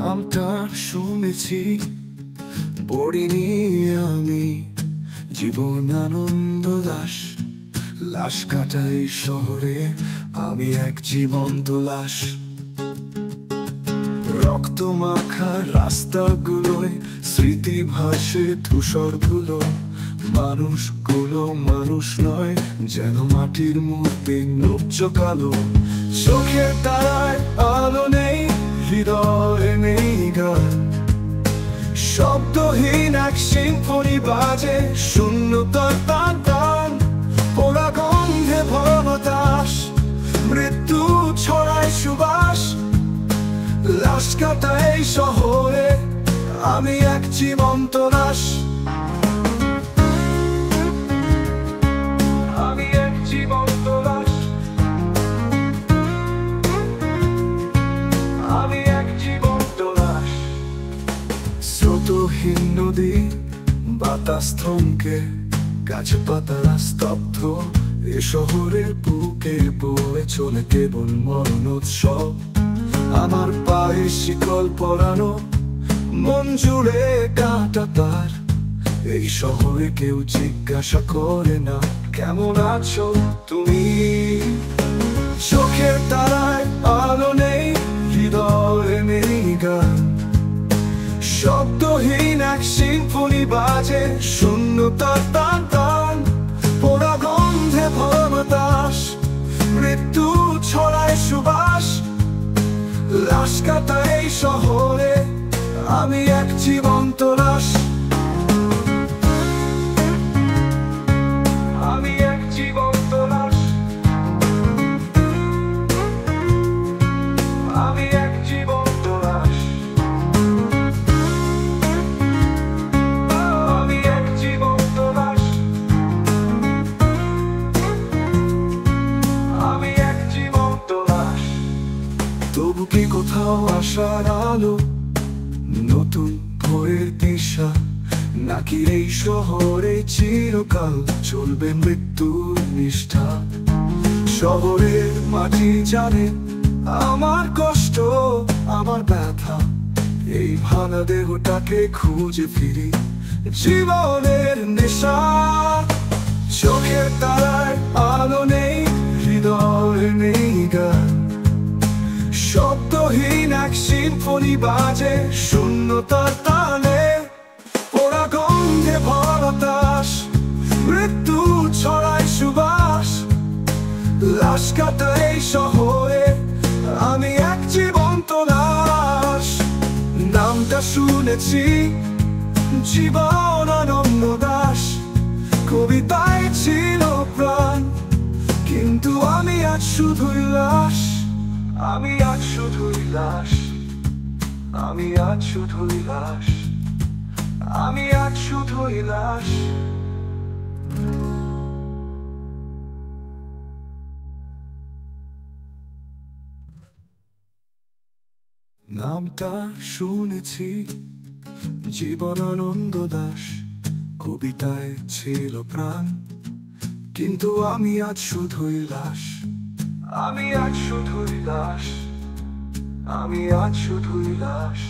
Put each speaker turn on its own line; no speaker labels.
নামটা শুনেছি, পড়িনি আমি। জীবনানন্দ দাশ। লাশ কাটাই শহরে আমি এক জীবন্ত লাশ। রক্ত মাখা রাস্তাগুলোয় স্মৃতি ভাসে ধূসরগুলো। মানুষগুলো মানুষ নয়, যেন মাটির মূর্তি নুচ্চ কালো। চোখের তারায় আলো নেই, হৃদয়ে নেই গান। শব্দহীন এক সিম্ফনি বাজে, শূন্যতার টান টান। পোড়া গন্ধে ভরা বাতাস, মৃত্যু ছড়ায় সুবাস। লাশ কাটা এই শহরে আমি এক জীবন্ত লাশ। আমি এক জীবন্ত লাশ। আমি এক জীবন্ত লাশ। স্রোতহীন নদী, বাতাস থমকে, গাছপাতারা স্তব্ধ। এ শহরের বুকে বয়ে চলে কেবল মরণোৎসব। আমার পায়ে শিকল পরানো, মন জুড়ে কাঁটা তার। এই শহরে কেউ জিজ্ঞাসা করে না কেমন আছো তুমি। চোখের তারায় আলো নেই, হৃদয়ে নেই গান। শব্দহীন এক সিম্ফনি বাজে, শূন্যতার টান টান। পোড়া গন্ধে ভরা বাতাস, মৃত্যু ছড়ায় সুবাস। লাশ কাটা এই শহরে আমি এক জীবন্ত লাশ। আমি এক জীবন্ত লাশ। আমি এক জীবন্ত লাশ। আমি এক জীবন্ত লাশ। আমি এক জীবন্ত লাশ। তবু কি কোথাও আসার আলো, নতুন ভোরের দিশা? নাকি এই শহরে চিরকাল চলবে মৃত্যুর নিষ্ঠা? শহরের মাটি জানে আমার কষ্ট, আমার ব্যথা। এই ভাঙা দেহটাকে খুঁজে ফিরি জীবনের নেশা। চোখের তারায় আলো নেই, হৃদয়ে নেই গান। শব্দহীন এক সিম্ফনি বাজে, শূন্যতার টানে। পোড়া গন্ধে ভরা বাতাস, মৃত্যু ছড়ায় সুবাস। লাশ কাটা এই শহরে আমি এক জীবন্ত লাশ। নামটা শুনেছি, জীবনানন্দ দাশ। কবিতায় ছিল প্রাণ, কিন্তু আমি আজ শুধুই লাশ। আমি আজ শুধুই লাশ। আমি আজ শুধুই লাশ। আমি আজ শুধুই লাশ। নামটা শুনেছি, জীবনানন্দ দাশ। কবিতায় ছিল প্রাণ, কিন্তু আমি আজ শুধুই লাশ। আমি আজ শুধুই লাশ। আমি আজ শুধুই লাশ।